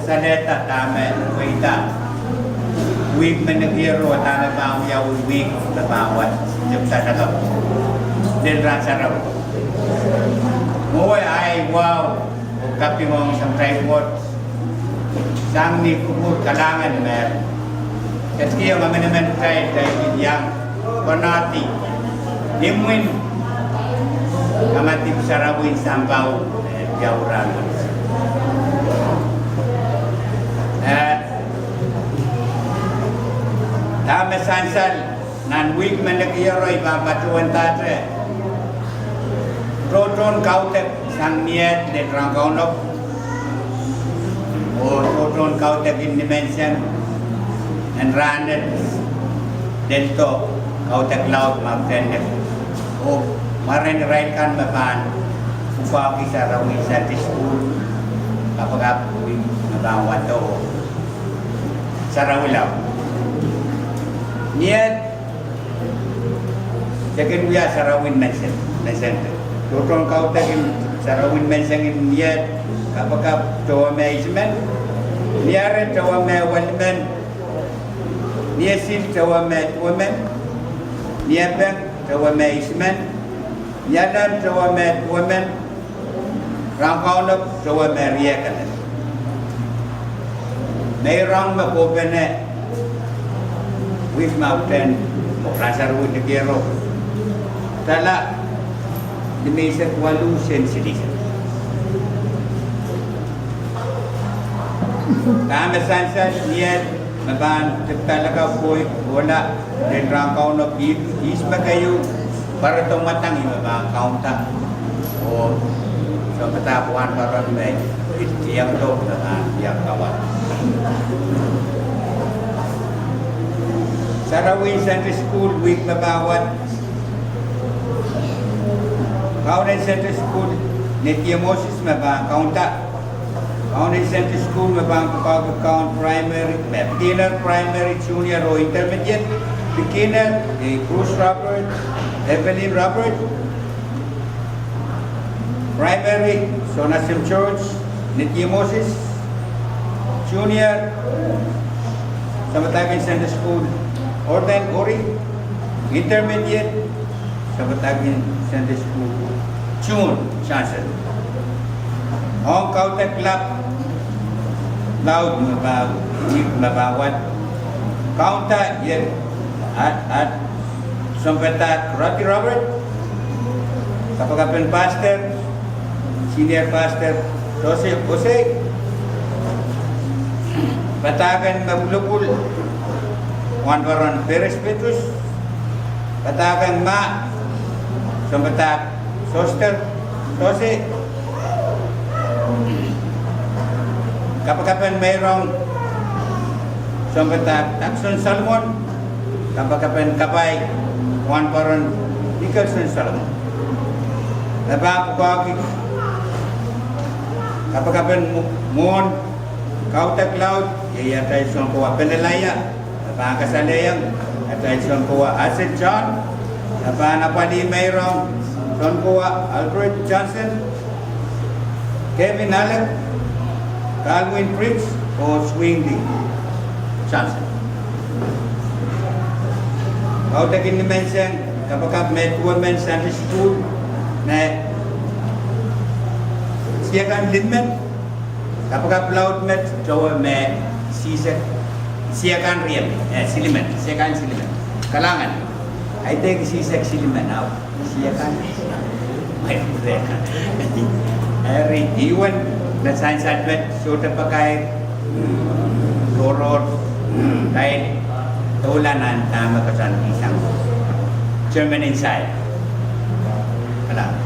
saleta tama waita week menegiro tama ba ya week na bawat jam sa dagat din rasa raw moy ay wow kapi mo sa tripod sang ni kubur kalangan mer kasi yung naman kay yang panati dimuin kamati sarawin sambaw jauran tama sansal nan week menegiro ibabatuan tatre proton kautek sang niat de trangonok o proton kautek in dimension and randet dento kautek laut mabtendek o maren right kan maban upa kisa rawi sa school kapag nabawat to sarawilaw niat jakin wiya sarawin mention proton kautek in sarawin mention in niat kapag tawa measurement niare tawa me walmen niasin tawa me women niabang tawa measurement niadan tawa me women rangkaunap tawa me riakan Nairang mapopene with mountain rasa ruwit na gero tala dimesak walu sensitive kami sansan niat maban talaga po wala din rangkaw na isma kayo para tumatang iba kaunta o sa katapuan para may iyang to na iyang kawan Sarawin Center School week mabawat Kaunan Center School Netyamosis mabang kaunta Kaunan Center School mabang count primary beginner, primary, junior o intermediate beginner, Bruce Robert Evelyn Robert primary, Sonasim Church Netyamosis junior Sabatagin Center School Orden Ori intermediate Sabatagin Center School June Chancellor Hong Kautek Club Loud mabawat Kaunta yet at Sampetat Rocky Robert Kapagapan Pastor Senior Pastor Joseph Jose Batagan Maglupul Juan Baron Perez Petrus Batagan Ma Sampetat Soster Jose Kapagapan mayroong Sampetat Takson Salmon Kapagapan Kabay Juan Baron Nicholson Salmon Nabapagwagi Kapagapan Moon Kautek Cloud Iya tayo siyang kuha Penelaya Napakasalayang At tayo siyang kuha Asset John Napanapali mayroong siyang kuha Albert Johnson Kevin Allen Calvin Prince o Swingley Johnson Kautek in dimension kapag may women Sunday school na siya kan linmen kapag upload met jawa me siya kan riem siliman siya kan siliman kalangan ay deg siya siliman now siya kan may mereka hari iwan na science advent sudah pakai lorot kain tulanan tama kasan isang German inside kalang